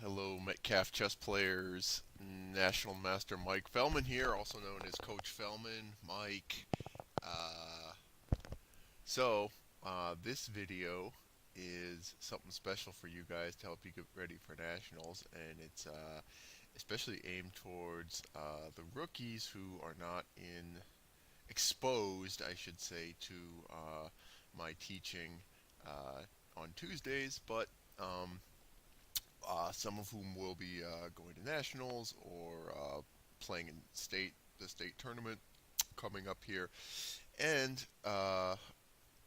Hello, Metcalf chess players. National Master Mike Fellman here, also known as Coach Fellman. Mike. Uh, this video is something special for you guys to help you get ready for nationals, and it's especially aimed towards the rookies who are not exposed, I should say, to my teaching on Tuesdays, but some of whom will be going to nationals or playing in the state tournament coming up here. And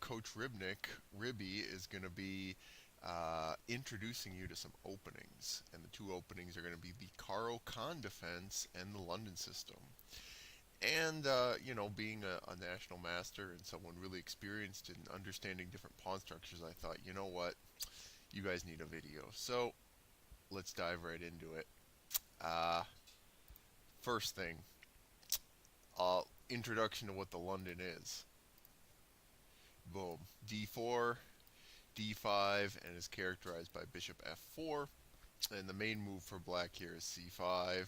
Coach Ribby, is going to be introducing you to some openings. And the two openings are going to be the Caro Kann defense and the London system. And, being a national master and someone really experienced in understanding different pawn structures, I thought, you know what, you guys need a video. So let's dive right into it. Uh, First thing, introduction to what the London is. Boom. D4, D5, and is characterized by bishop F4. And the main move for black here is C5.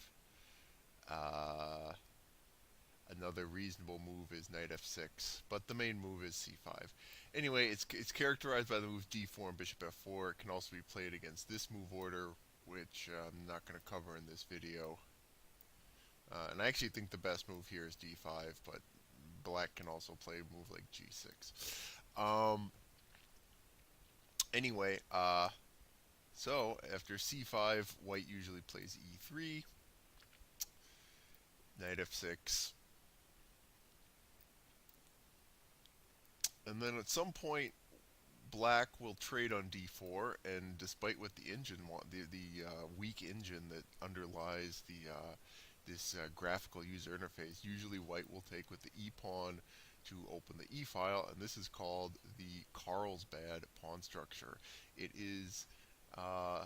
Uh, Another reasonable move is knight F6, but the main move is C5. Anyway, it's characterized by the move D4 and bishop F4. It can also be played against this move order, which I'm not going to cover in this video. And I actually think the best move here is D5, but black can also play a move like G6. Anyway, so after C5, white usually plays E3, knight F6, and then at some point black will trade on D4, and despite what the engine the weak engine that underlies this graphical user interface, usually white will take with the E pawn to open the E file, and this is called the Carlsbad pawn structure. It is, uh,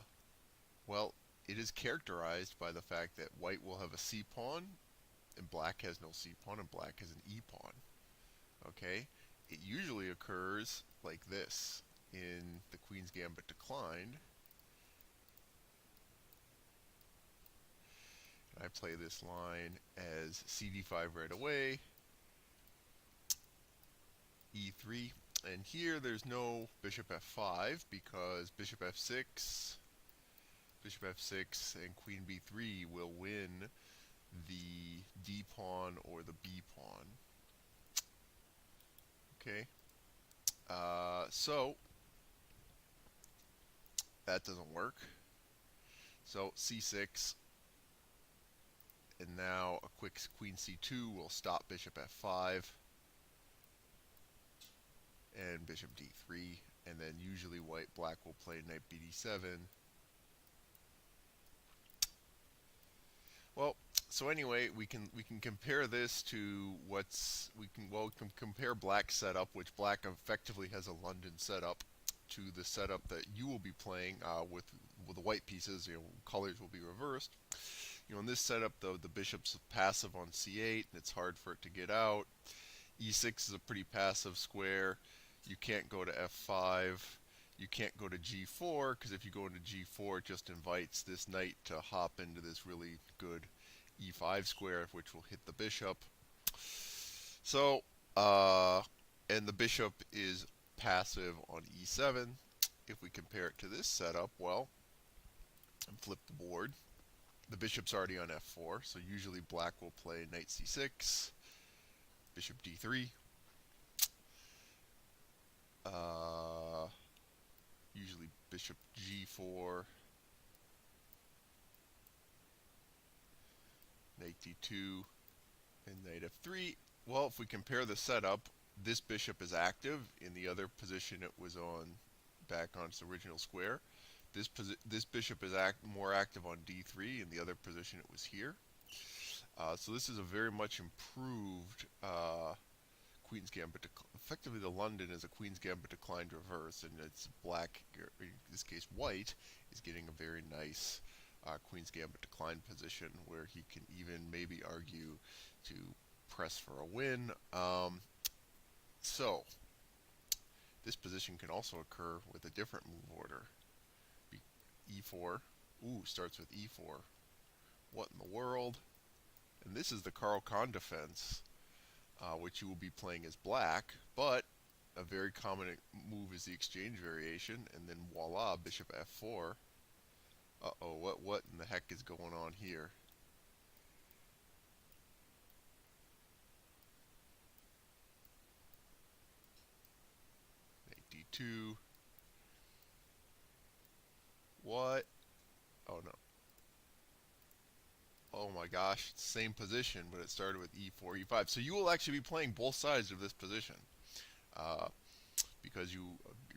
well, it is characterized by the fact that white will have a C pawn, and black has no C pawn, and black has an E pawn. Okay, it usually occurs like this in the Queen's Gambit declined. I play this line as CD5 right away, E3, and here there's no bishop F5 because bishop F6, and queen B3 will win the D pawn or the B pawn. Okay, so that doesn't work. So C6, and now a quick queen C2 will stop bishop F5 and bishop D3, and then usually black will play knight BD7. Well, so anyway, we can compare this to we can compare black's setup, which black effectively has a London setup, to the setup that you will be playing with the white pieces. Colors will be reversed. In this setup, though, the bishop's passive on C8, and it's hard for it to get out. E6 is a pretty passive square. You can't go to F5. You can't go to G4, because if you go into G4, it just invites this knight to hop into this really good E5 square, which will hit the bishop. So, and the bishop is passive on E7. If we compare it to this setup, well, and flip the board, the bishop's already on F4, so usually black will play knight C6, bishop D3, usually bishop G4, knight D2, and knight F3. Well, if we compare the setup, this bishop is active. In the other position it was on, back on its original square. This bishop is more active on D3. In the other position it was here. So this is a very much improved Queen's Gambit. Effectively, the London is a Queen's Gambit declined reverse, and it's black, or in this case white, is getting a very nice Queen's Gambit declined position where he can even maybe argue to press for a win. So this position can also occur with a different move order. E4, Ooh, starts with e4. What in the world? And this is the Carl-Khan defense, which you will be playing as black, but a very common move is the exchange variation, and then voila, bishop f4. Uh-oh, what in the heck is going on here? Knight d2. What? Oh no. Oh my gosh, same position, but it started with e4, e5. So you will actually be playing both sides of this position. Uh, because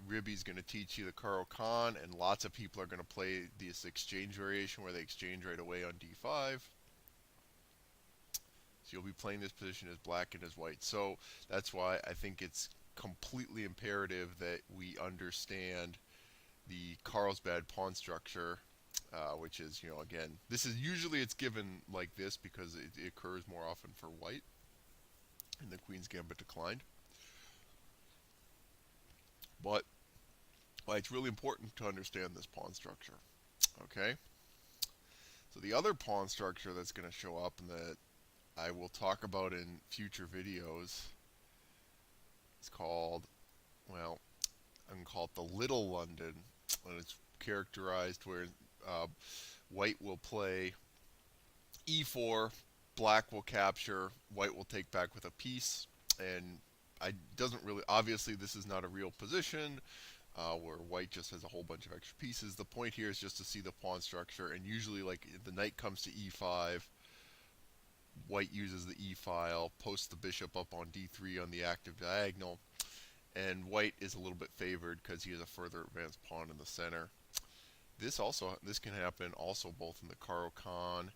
Ribby's going to teach you the Carl-Khan, and lots of people are going to play this exchange variation where they exchange right away on d5. So you'll be playing this position as black and as white. So that's why I think it's completely imperative that we understand the Carlsbad pawn structure, which is, again, this is usually it's given like this because it occurs more often for white in the Queen's Gambit declined. But it's really important to understand this pawn structure. Okay? So the other pawn structure that's going to show up and that I will talk about in future videos is called, well, I'm going to call it the Little London. And it's characterized where white will play e4, black will capture, white will take back with a piece, and I doesn't really, obviously this is not a real position where white just has a whole bunch of extra pieces. The point here is just to see the pawn structure, and usually like if the knight comes to e5, white uses the e file, posts the bishop up on d3 on the active diagonal, and white is a little bit favored because he has a further advanced pawn in the center. This can happen also both in the Carl-Khan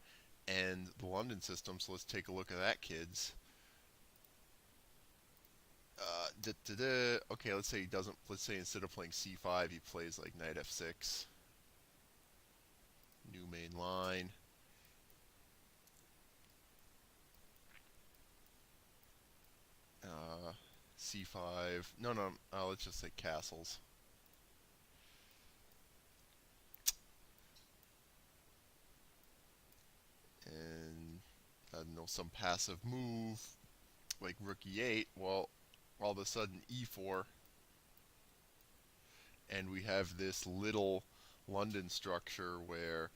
and the London system. So let's take a look at that, kids. Okay, let's say he doesn't. Let's say instead of playing c5, he plays like knight f6. New main line. C5. No, no. Let's just say castles. And I don't know, some passive move like rook e8. Well, all of a sudden e4, and we have this little London structure where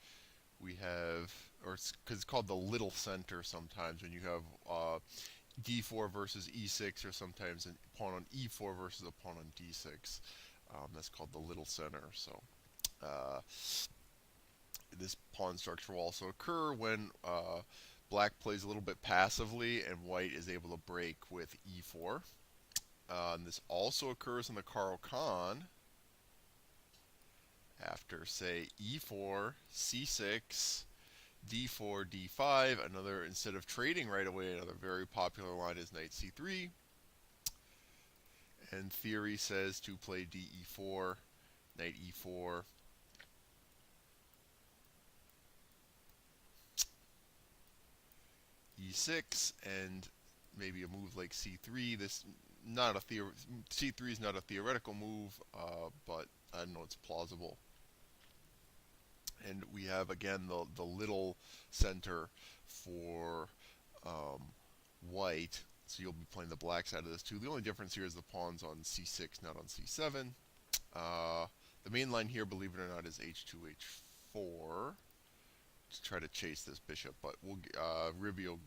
we have, or because it's called the little center sometimes when you have d4 versus e6, or sometimes a pawn on e4 versus a pawn on d6. That's called the little center. So uh, this pawn structure will also occur when black plays a little bit passively and white is able to break with e4. And this also occurs in the Carl-Khan after, say, e4, c6, d4, d5. Another, instead of trading right away, another very popular line is knight c3. And theory says to play de4, knight e4, e6, and maybe a move like c3. C3 is not a theoretical move, but I know it's plausible. And we have again the little center for white. So you'll be playing the black side of this too. The only difference here is the pawns on c6, not on c7. The main line here, believe it or not, is h2, h4 to try to chase this bishop. But Ribby will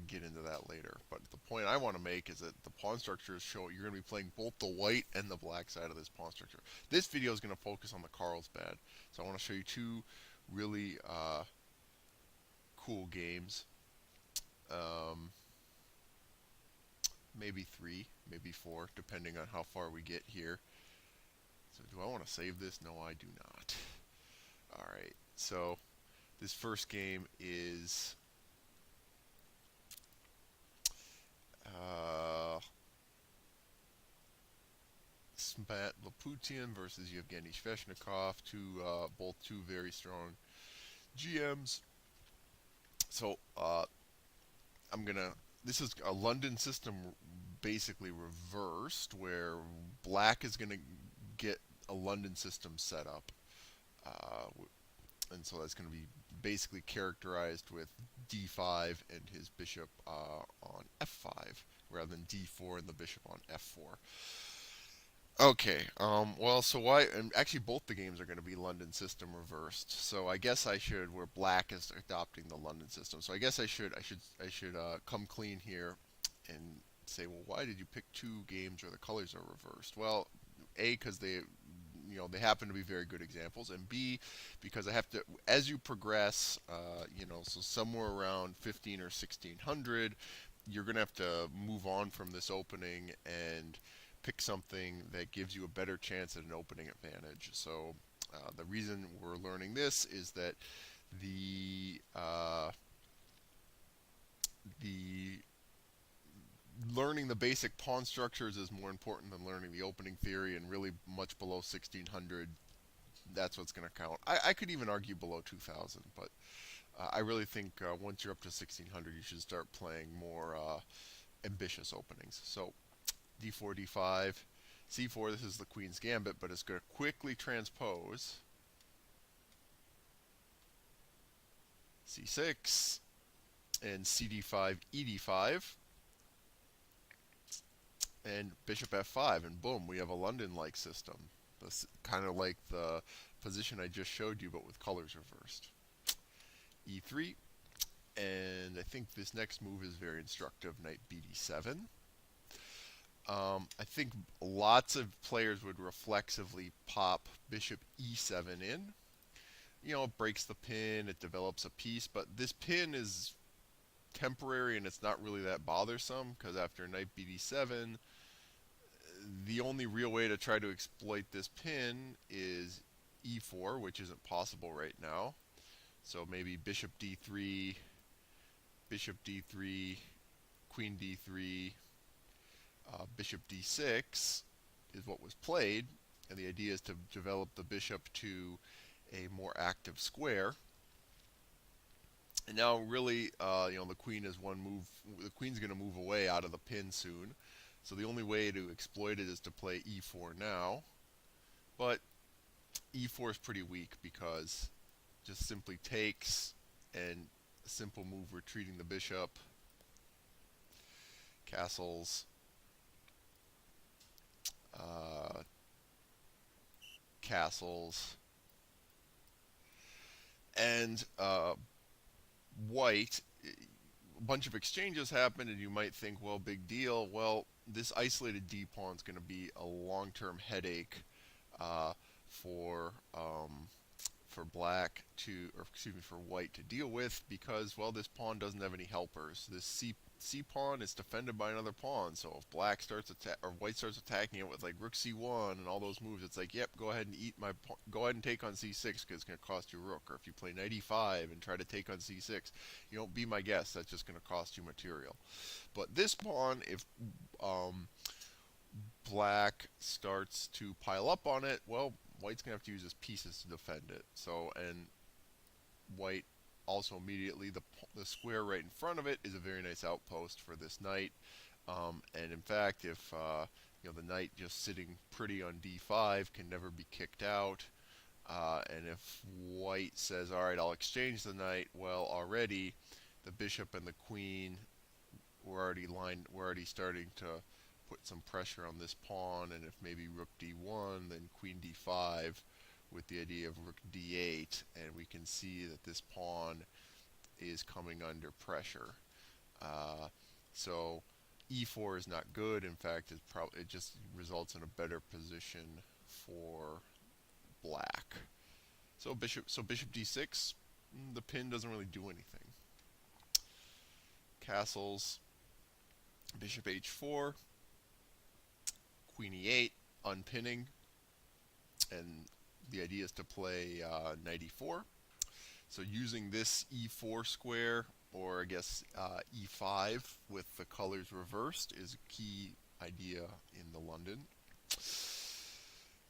get into that later. But the point I want to make is that the pawn structures show you're going to be playing both the white and the black side of this pawn structure. This video is going to focus on the Carlsbad. So I want to show you two really cool games. Maybe three, maybe four, depending on how far we get here. So do I want to save this? No, I do not. Alright, so this first game is Smat Laputian versus Yevgeny Sveshnikov, both two very strong GMs. So this is a London system basically reversed, where black is gonna get a London system set up, and so that's going to be basically characterized with d5 and his bishop on f5 rather than d4 and the bishop on f4. Okay, well, so why? And actually, both the games are going to be London system reversed. So I guess I should, where Black is adopting the London system. So I guess I should come clean here and say, well, why did you pick two games where the colors are reversed? Well, A, because they happen to be very good examples, and B, because I have to, as you progress, so somewhere around 15 or 1600, you're going to have to move on from this opening and pick something that gives you a better chance at an opening advantage. So the reason we're learning this is that the the learning the basic pawn structures is more important than learning the opening theory, and really much below 1600, that's what's going to count. I could even argue below 2000, but I really think once you're up to 1600, you should start playing more ambitious openings. So d4, d5, c4, this is the queen's gambit, but it's going to quickly transpose c6 and cd5, ed5, and bishop f5, and boom, we have a London-like system. That's kind of like the position I just showed you, but with colors reversed. e3, and I think this next move is very instructive, knight bd7. I think lots of players would reflexively pop bishop e7 in. It breaks the pin, it develops a piece, but this pin is temporary and it's not really that bothersome because after knight bd7, the only real way to try to exploit this pin is e4, which isn't possible right now. So maybe bishop d3, queen d3, bishop d6 is what was played, and the idea is to develop the bishop to a more active square. And now, really, the queen is one move. The queen's going to move away out of the pin soon, so the only way to exploit it is to play e4 now. But e4 is pretty weak because just simply takes and a simple move retreating the bishop, castles, castles, and white, a bunch of exchanges happen, and you might think, well, big deal. Well, this isolated d pawn is going to be a long-term headache uh, for black to, or excuse me, for white to deal with because, well, this pawn doesn't have any helpers. This c pawn is defended by another pawn, so if black starts or white starts attacking it with like rook c1 and all those moves, it's like, yep, go ahead and go ahead and take on c6 because it's going to cost you rook. Or if you play knight e5 and try to take on c6, be my guest, that's just going to cost you material. But this pawn, if black starts to pile up on it, well, white's going to have to use his pieces to defend it. So, and white also immediately, the square right in front of it is a very nice outpost for this knight. And in fact, if the knight just sitting pretty on d5 can never be kicked out, and if white says, all right, I'll exchange the knight, well, already the bishop and the queen were already starting to put some pressure on this pawn, and if maybe rook d1, then queen d5 with the idea of rook d8, and we can see that this pawn is coming under pressure. So e4 is not good. In fact, it just results in a better position for black. So bishop d6, the pin doesn't really do anything. Castles, bishop h4, queen e8, unpinning, and the idea is to play knight e4. So using this e4 square, or I guess e5 with the colors reversed, is a key idea in the London.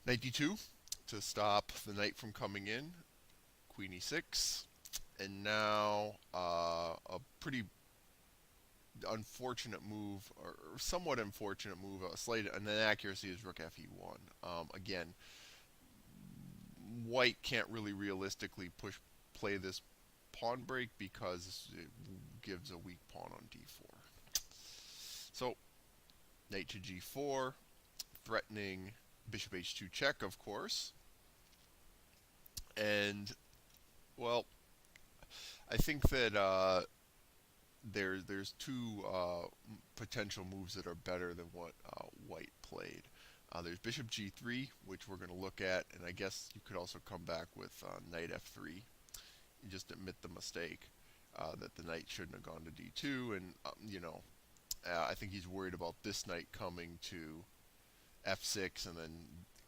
Knight d2 to stop the knight from coming in, queen e6, and now a pretty unfortunate move, or somewhat unfortunate move, a slight inaccuracy is rook fe1. Again, white can't really realistically push play this pawn break because it gives a weak pawn on d4. So knight to g4, threatening bishop h2 check, of course. And, well, I think that there's two potential moves that are better than what white played. There's bishop g3, which we're going to look at, and I guess you could also come back with knight f3. You just admit the mistake that the knight shouldn't have gone to d2, and I think he's worried about this knight coming to f6 and then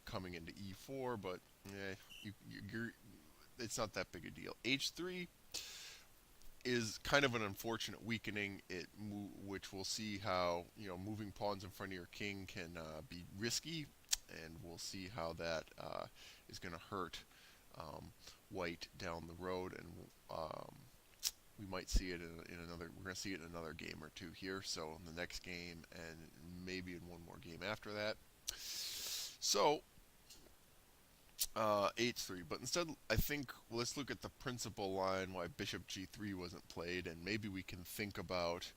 coming into e4, but it's not that big a deal. h3 is kind of an unfortunate weakening, which we'll see how moving pawns in front of your king can be risky, and we'll see how that is going to hurt white down the road, and we might see it in another. We're going to see it in another game or two here. So in the next game, and maybe in one more game after that. So h3, but instead I think let's look at the principal line why bishop g3 wasn't played, and maybe we can think about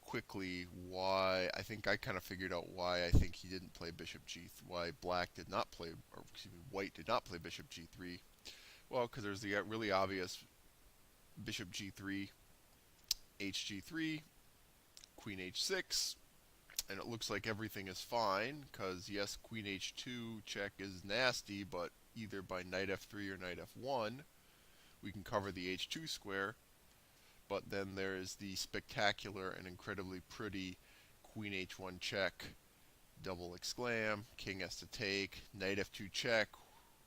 quickly why. I think I kind of figured out why I think he didn't play bishop g3, why black did not play, or excuse me, white did not play bishop g3. Well, because there's the really obvious bishop g3, hg3, queen h6, and it looks like everything is fine, because yes, queen h2 check is nasty, but either by knight f3 or knight f1, we can cover the h2 square. But then there's the spectacular and incredibly pretty queen h1 check, double exclam, king has to take, knight f2 check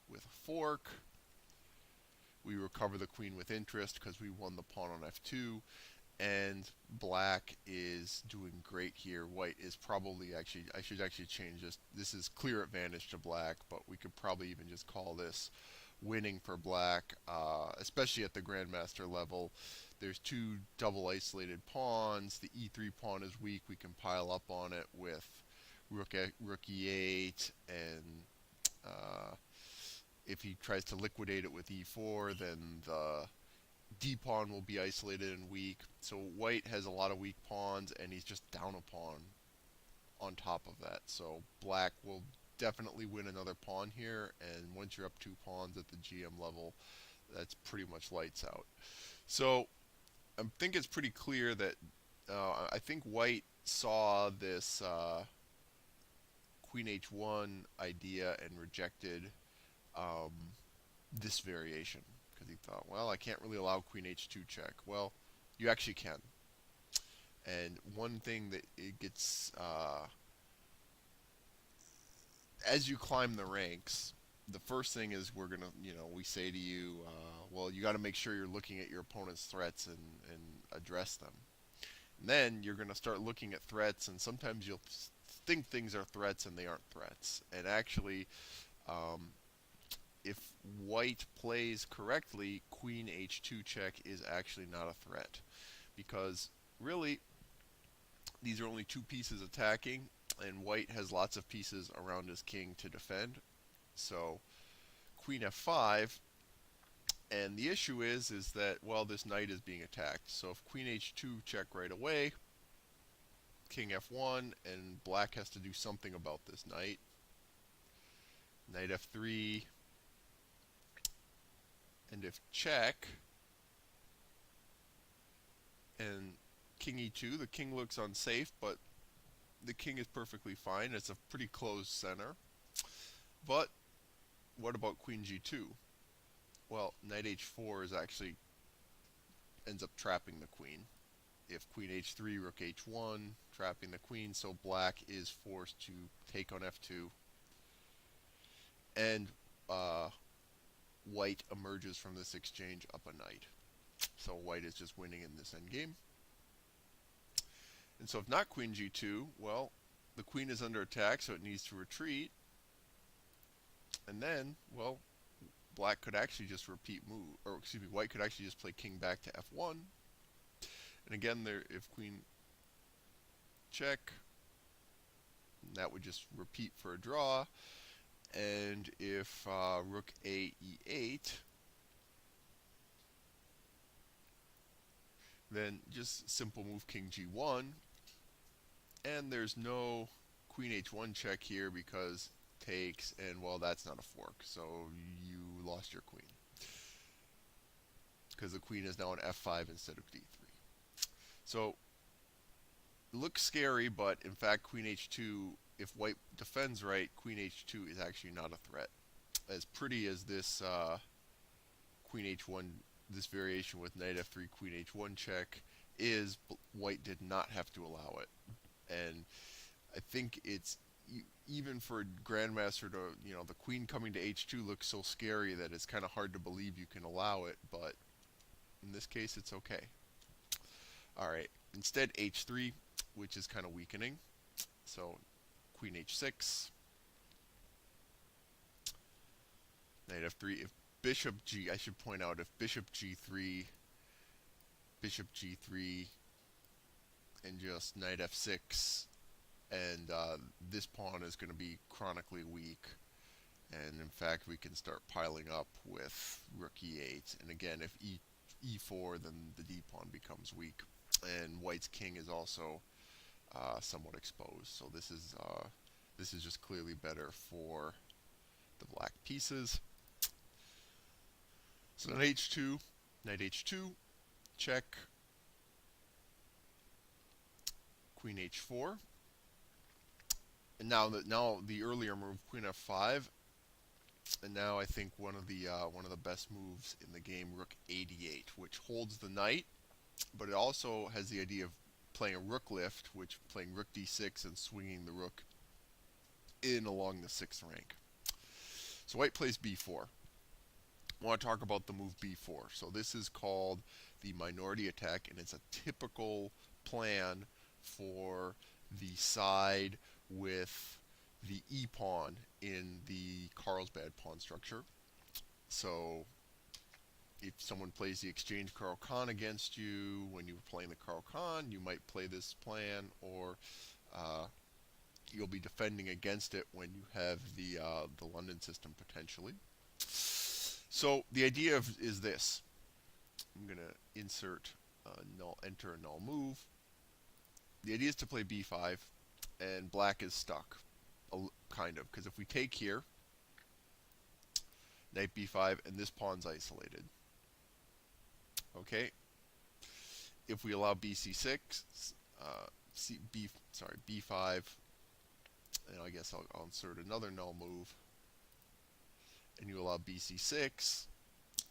with a fork. We recover the queen with interest because we won the pawn on f2. And black is doing great here. White is probably actually, I should actually change this. This is clear advantage to black, but we could probably even just call this winning for black, especially at the grandmaster level. There's two double isolated pawns. The e3 pawn is weak. We can pile up on it with rook e8, and if he tries to liquidate it with e4, then the d pawn will be isolated and weak. So white has a lot of weak pawns, and he's just down a pawn on top of that. So black will definitely win another pawn here, and once you're up 2 pawns at the GM level, that's pretty much lights out. So I think it's pretty clear that I think white saw this queen h1 idea and rejected this variation, because he thought, well, I can't really allow queen h2 check. Well, you actually can. And one thing that it gets, as you climb the ranks, the first thing is we're going to, we say to you, well, you got to make sure you're looking at your opponent's threats and address them. And then you're going to start looking at threats, and sometimes you'll think things are threats and they aren't threats. And actually, if white plays correctly, queen h2 check is actually not a threat, because really these are only 2 pieces attacking, and white has lots of pieces around his king to defend. So queen f5, and the issue is that, well, this knight is being attacked. So if queen h2 check right away, king f1, and black has to do something about this knight. Knight f3, and if check, and king e2, the king looks unsafe, but the king is perfectly fine. It's a pretty closed center. But what about queen g2? Well, knight h4 is actually ends up trapping the queen. If queen h3, rook h1, trapping the queen, so black is forced to take on f2. And white emerges from this exchange up a knight. So white is just winning in this endgame. And so if not queen g2, well, the queen is under attack, so it needs to retreat. And then, well, black could actually just repeat move, or excuse me, white could actually just play king back to f1. And again, there, if queen check, that would just repeat for a draw. And if rook a e8, Then just simple move king g1, and there's no queen h1 check here because takes, and well, that's not a fork, so you lost your queen because the queen is now on f5 instead of d3. So it looks scary, but in fact, queen h2, if white defends right, queen h2 is actually not a threat. As pretty as this queen h1, this variation with knight f3, queen h1 check is, white did not have to allow it. And I think it's even for a grandmaster to, the queen coming to h2 looks so scary that it's kind of hard to believe you can allow it, but in this case it's okay. All right, instead h3, which is kind of weakening. So queen h6, knight f3. If bishop g, I should point out, if bishop g3, and just knight f6, and this pawn is going to be chronically weak. And in fact, we can start piling up with rook e8. And again, if e4, then the d pawn becomes weak. And white's king is also somewhat exposed. So this is just clearly better for the black pieces. So knight h2, check, queen h4. And now the earlier move, queen f5, and now I think one of the best moves in the game, rook a8, which holds the knight, but it also has the idea of playing a rook lift, which playing rook d6 and swinging the rook in along the 6th rank. So white plays b4. I want to talk about the move b4. So this is called the minority attack, and it's a typical plan for the side with the e-pawn in the Carlsbad pawn structure. So if someone plays the exchange Carl-Khan against you when you were playing the Carl-Khan, you might play this plan, or you'll be defending against it when you have the London system potentially. So the idea is this. I'm going to insert enter a null move. The idea is to play b5, and black is stuck, kind of, because if we take here, knight b5, and this pawn's isolated. Okay. If we allow bc6, b5, and I guess I'll insert another null move, and you allow bc6,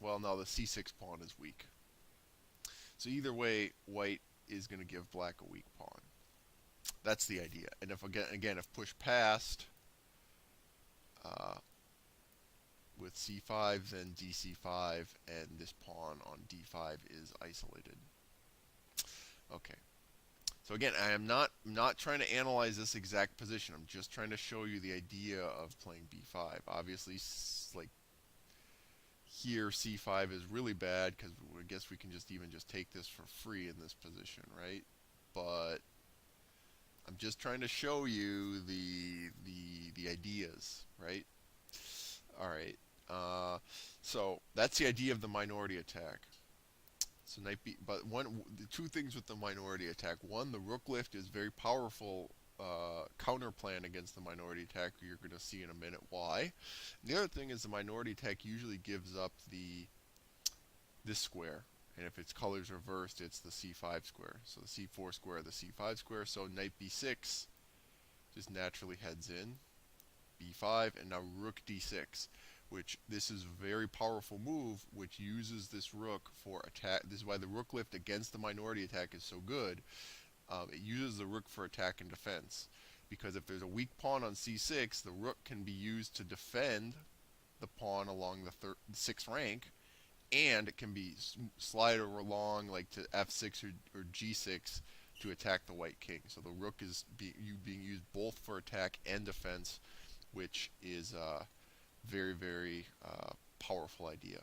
well, now the c6 pawn is weak. So either way, white is going to give black a weak pawn. That's the idea. And if again, if push past with c5, then dc5, and this pawn on d5 is isolated. Okay. So again, I am not trying to analyze this exact position. I'm just trying to show you the idea of playing b5. Obviously, like here, c5 is really bad because I guess we can just take this for free in this position, right? But I'm just trying to show you the ideas, right? All right. So that's the idea of the minority attack. So knight b, but the two things with the minority attack. One, the rook lift is very powerful counter plan against the minority attack. You're going to see in a minute why. And the other thing is the minority attack usually gives up this square. And if its color's reversed, it's the c5 square. So the c4 square, the c5 square. So knight b6 just naturally heads in. b5, and now rook d6, which this is a very powerful move, which uses this rook for attack. This is why the rook lift against the minority attack is so good. It uses the rook for attack and defense. Because if there's a weak pawn on c6, the rook can be used to defend the pawn along the 6th rank, and it can be slide along like to f6 or g6 to attack the white king. So the rook is being used both for attack and defense, which is a very, very powerful idea.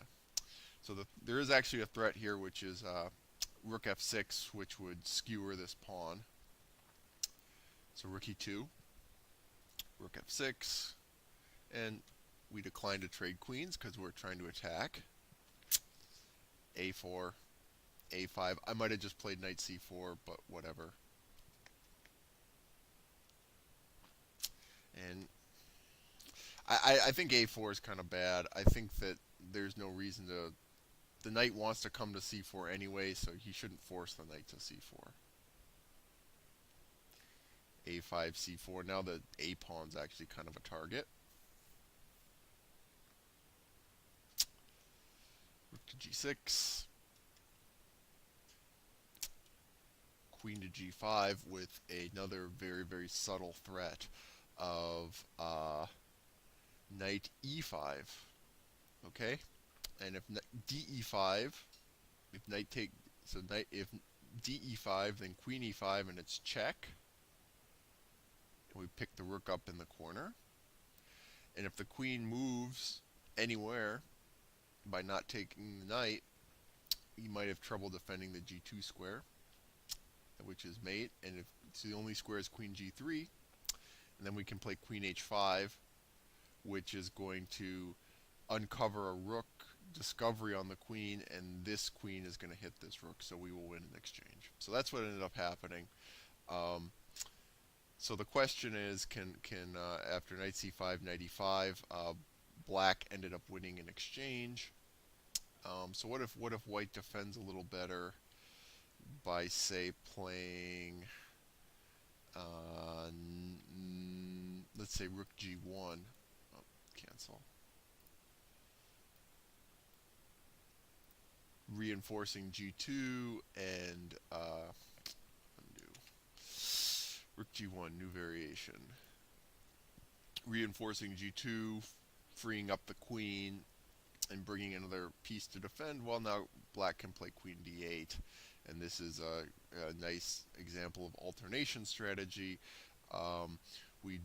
So there is actually a threat here, which is rook f6, which would skewer this pawn. So rook e2, rook f6, and we decline to trade queens because we're trying to attack. a4, a5. I might have just played knight c4, but whatever. And I think a4 is kind of bad. I think that there's no reason to. The knight wants to come to c4 anyway, so he shouldn't force the knight to c4. a5, c4. Now the a pawn's actually kind of a target. Rook to g6. Queen to g5 with another very, very subtle threat of knight e5. Okay? And if de5, if knight take, so knight, if de5, then queen e5, and it's check. And we pick the rook up in the corner. And if the queen moves anywhere by not taking the knight, you might have trouble defending the g2 square, which is mate. And if so, the only square is queen g3, and then we can play queen h5, which is going to uncover a rook discovery on the queen, and this queen is going to hit this rook, so we will win in exchange. So that's what ended up happening. So the question is, can after knight c5, knight e5, black ended up winning in exchange. So what if white defends a little better by, say, playing, let's say rook g1. Oh, cancel. Reinforcing g2 and undo. Rook g1, new variation. Reinforcing g2, freeing up the queen, and bringing another piece to defend. Well, now black can play queen d8, and this is a nice example of alternation strategy. We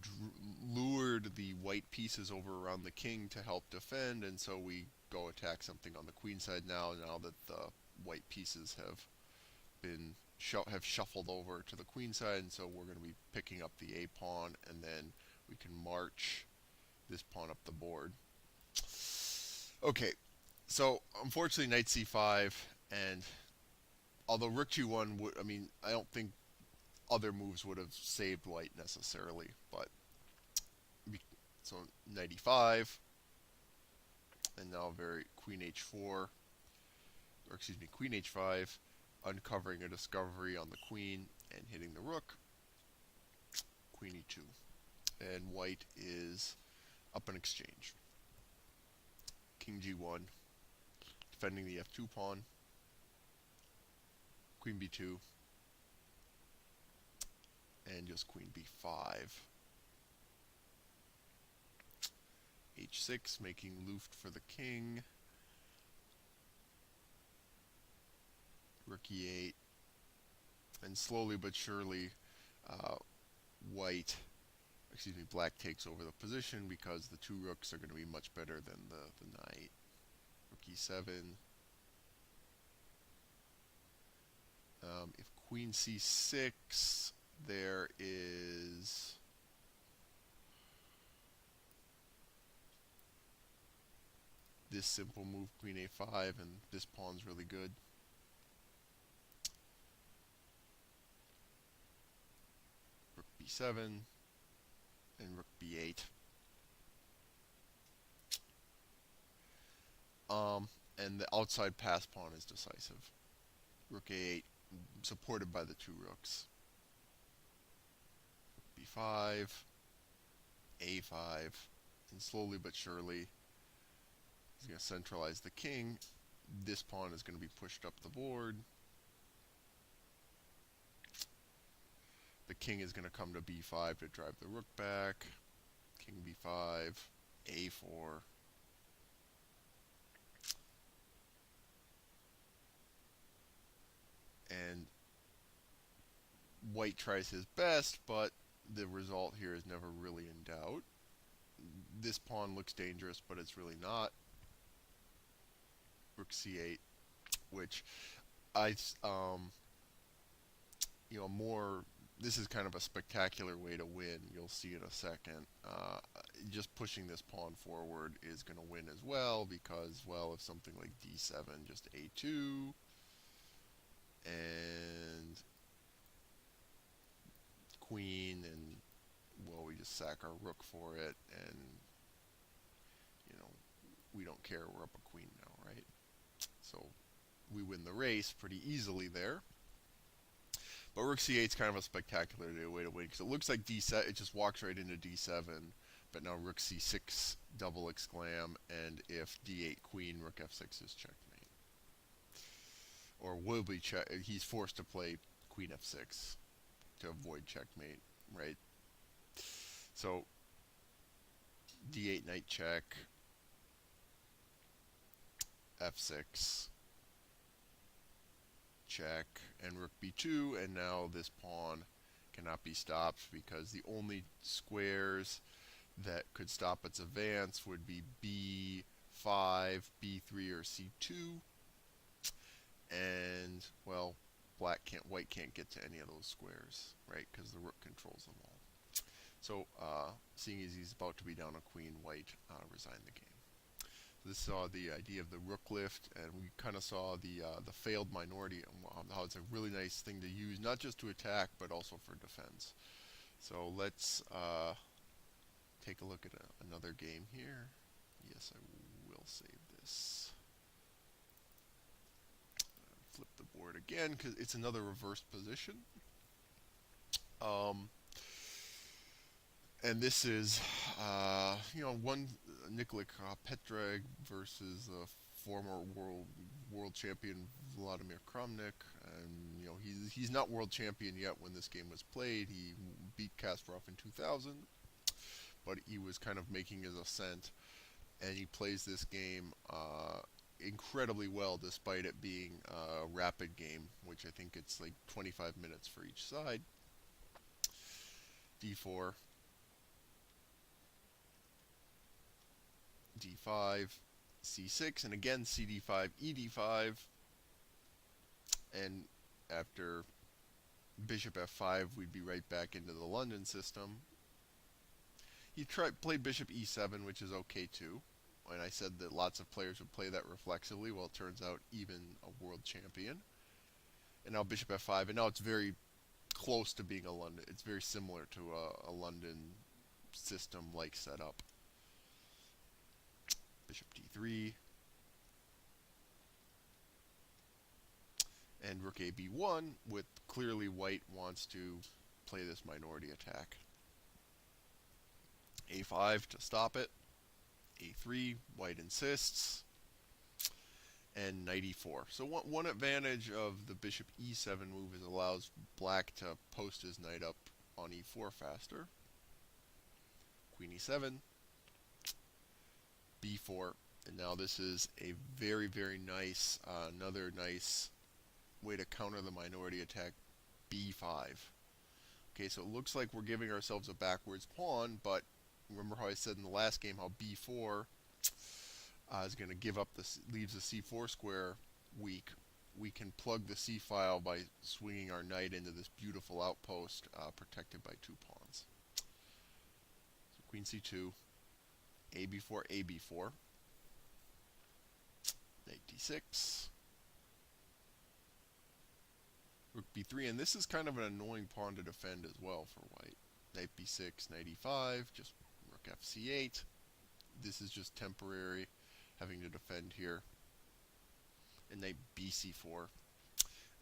lured the white pieces over around the king to help defend, and so we go attack something on the queen side now that the white pieces have shuffled over to the queen side, and so we're going to be picking up the a pawn, and then we can march this pawn up the board. Okay, so unfortunately knight c5, and although rook g1 would, I don't think other moves would have saved white necessarily, but so knight e5, and now queen h4, or excuse me, queen h5, uncovering a discovery on the queen and hitting the rook, queen e2, and white is up in exchange. King g1, defending the f2 pawn, queen b2, and just queen b5. h6, making Luft for the king. Rook e8. And slowly but surely, black takes over the position because the two rooks are going to be much better than the knight. Rook e7. If queen c6, there is this simple move, queen a5, and this pawn's really good. Rook b7 and rook b8. And the outside pass pawn is decisive. Rook a8, supported by the two rooks. Rook b5, a5, and slowly but surely, he's going to centralize the king. This pawn is going to be pushed up the board. The king is going to come to b5 to drive the rook back. King b5, a4. And white tries his best, but the result here is never really in doubt. This pawn looks dangerous, but it's really not. Rook c8, which this is kind of a spectacular way to win. You'll see in a second. Just pushing this pawn forward is going to win as well because, well, if something like d7, just a2. and queen, and well, we just sack our rook for it, and you know we don't care. We're up a queen now, right? So we win the race pretty easily there. But rook c8 is kind of a spectacular way to win because it looks like d7. It just walks right into d7. But now rook c6 double exclam, and if d8 queen, rook f6 is checkmate. Or will be check. He's forced to play queen f6 to avoid checkmate, right? So d8 knight check, f6 check, and rook b2, and now this pawn cannot be stopped because the only squares that could stop its advance would be b5, b3, or c2, and well, white can't get to any of those squares, right? Because the rook controls them all. So, seeing as he's about to be down a queen, white resigned the game. This saw the idea of the rook lift, and we kind of saw the failed minority and how it's a really nice thing to use, not just to attack but also for defense. So let's take a look at another game here. Yes, I will save this. Flip the board again because it's another reverse position. And this is, one Nikola Petreg versus a former world champion Vladimir Kramnik, and he's not world champion yet when this game was played. He beat Kasparov in 2000, but he was kind of making his ascent, and he plays this game incredibly well despite it being a rapid game, which I think it's like 25 minutes for each side. d4, d5, c6, and again cd5, ed5, and after bishop f5, we'd be right back into the London system. He played bishop e7, which is okay too, and I said that lots of players would play that reflexively. Well, it turns out even a world champion. And now bishop f5, and now it's very close to being a London. It's very similar to a London system-like setup. Bishop d3, and rook a b1, with clearly white wants to play this minority attack. a5 to stop it, a3, white insists, and knight e4. So one advantage of the bishop e7 move is it allows black to post his knight up on e4 faster. Queen e7, b4, and now this is a very, very nice, another nice way to counter the minority attack, b5. Okay, so it looks like we're giving ourselves a backwards pawn, but remember how I said in the last game how b4 is going to give up leaves the c4 square weak. We can plug the c file by swinging our knight into this beautiful outpost protected by two pawns. So queen c2, a b4, a b4, knight d6, rook b3, and this is kind of an annoying pawn to defend as well for white. Knight b6, knight e5, just rook fc8. This is just temporary, having to defend here. And knight bc4.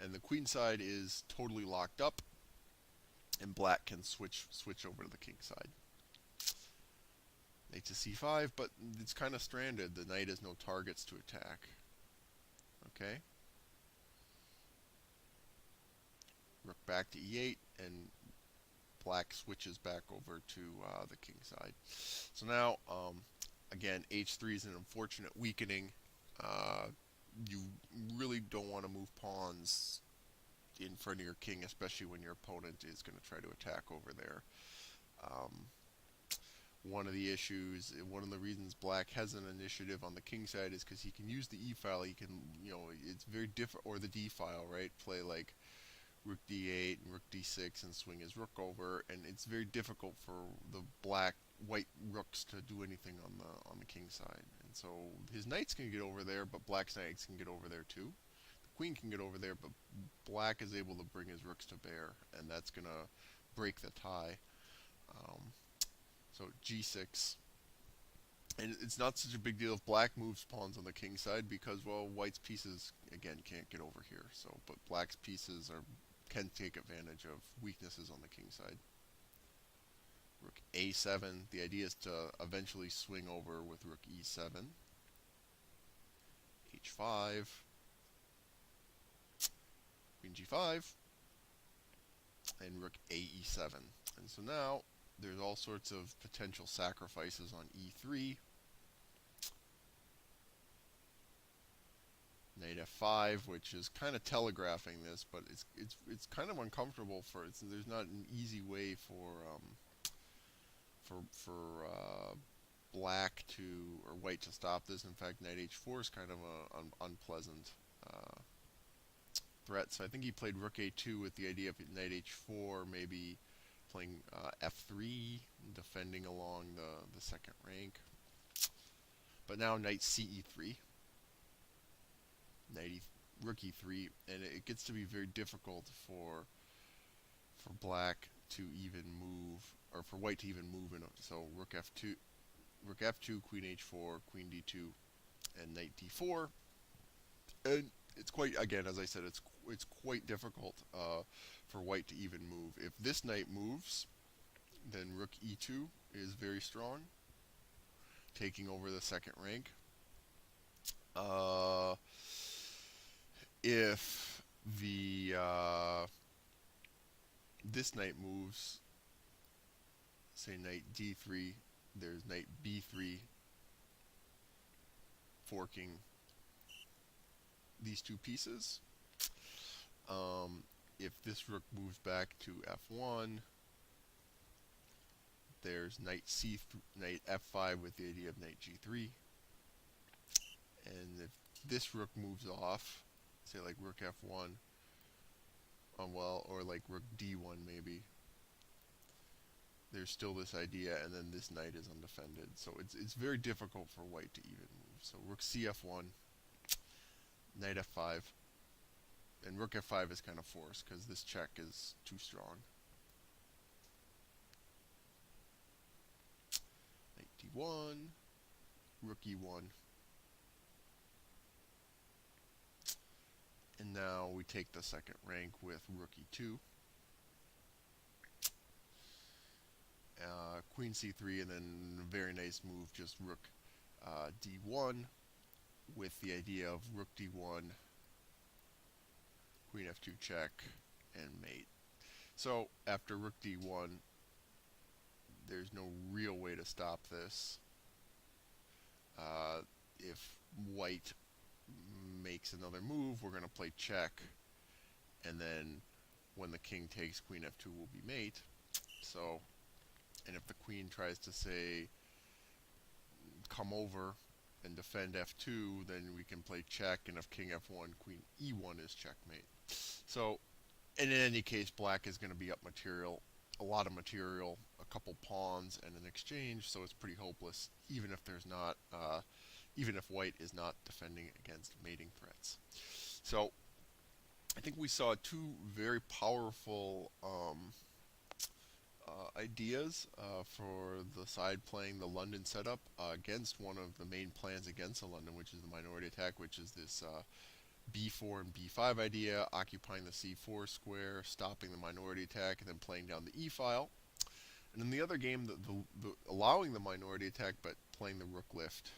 And the queen side is totally locked up, and black can switch over to the king side. Knight to c5, but it's kind of stranded. The knight has no targets to attack. Okay. Rook back to e8, and black switches back over to the king side. So now, again, h3 is an unfortunate weakening. You really don't want to move pawns in front of your king, especially when your opponent is going to try to attack over there. One of the issues, one of the reasons black has an initiative on the king side is because he can use the e file. He can, it's very different, or the d file, right? Play like rook d8 and rook d6 and swing his rook over, and it's very difficult for the white rooks to do anything on the king side. And so his knights can get over there, but black's knights can get over there too. The queen can get over there, but black is able to bring his rooks to bear, and that's going to break the tie. Um, so g6. And it's not such a big deal if black moves pawns on the king side because, well, white's pieces, again, can't get over here. So, but black's pieces can take advantage of weaknesses on the king side. Rook a7. The idea is to eventually swing over with rook e7. h5. Queen g5. And rook ae7. And so now there's all sorts of potential sacrifices on e3. Knight f5, which is kind of telegraphing this, but it's kind of uncomfortable for it. So there's not an easy way for black to or white to stop this. In fact, knight h4 is kind of an unpleasant threat. So I think he played rook a2 with the idea of knight h4, maybe playing f3, defending along the second rank. But now knight ce3, rook e3, and it gets to be very difficult for black to even move, or for white to even move. So rook f2, queen h4, queen d2, and knight d4. And it's quite, again, as I said, it's quite difficult for white to even move. If this knight moves, then rook e2 is very strong, taking over the second rank. If this knight moves, say knight d3, there's knight b3 forking these two pieces. If this rook moves back to f1, there's knight f5 with the idea of knight g3. And if this rook moves off, say like rook f1, well, or like rook d1 maybe, there's still this idea, and then this knight is undefended. So it's very difficult for white to even move. So rook cf1, knight f5, and rook f5 is kind of forced because this check is too strong. Knight d1, rook e1. And now we take the second rank with rook e2. Queen c3, and then a very nice move, just rook d1 with the idea of rook d1, queen f2 check, and mate. So after rook d1, there's no real way to stop this. If white makes another move, we're going to play check, and then when the king takes, queen f2 will be mate. So, and if the queen tries to say come over and defend f2, then we can play check, and if king f1, queen e1 is checkmate. So, and in any case, black is going to be up material, a lot of material, a couple pawns, and an exchange. So it's pretty hopeless, even if there's not, even if white is not defending against mating threats. So I think we saw two very powerful ideas for the side playing the London setup against one of the main plans against the London, which is the minority attack, which is this b4 and b5 idea, occupying the c4 square, stopping the minority attack, and then playing down the e file. And in the other game, allowing the minority attack, but playing the rook lift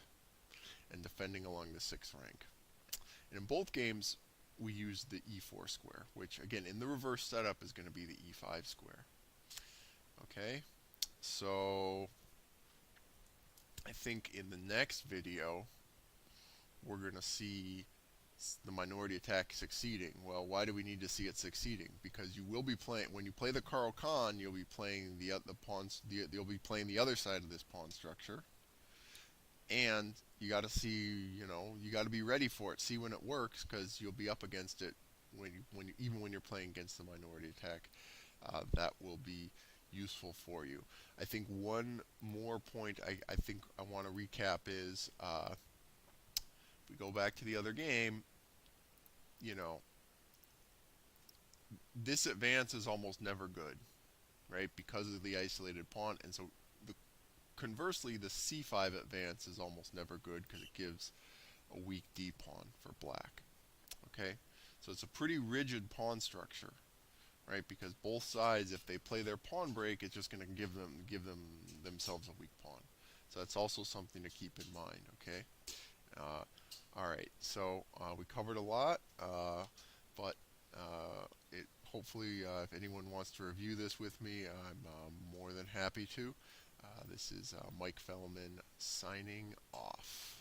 and defending along the 6th rank. And in both games, we use the e4 square, which, again, in the reverse setup is going to be the e5 square. Okay, so I think in the next video, we're going to see the minority attack succeeding. Well, why do we need to see it succeeding? Because you will be playing, when you play the Carl Khan, you'll be playing the pawns, you'll be playing the other side of this pawn structure. And you got to see, you got to be ready for it. See when it works, because you'll be up against it even when you're playing against the minority attack. That will be useful for you. I think one more point I think I want to recap is, if we go back to the other game, you know, this advance is almost never good, right? Because of the isolated pawn, and so the conversely, the c5 advance is almost never good because it gives a weak d pawn for black. Okay, so it's a pretty rigid pawn structure, right? Because both sides, if they play their pawn break, it's just going to give them themselves a weak pawn. So that's also something to keep in mind. Okay. Uh, all right. So we covered a lot, but it hopefully, if anyone wants to review this with me, I'm more than happy to. This is Mike Fellman signing off.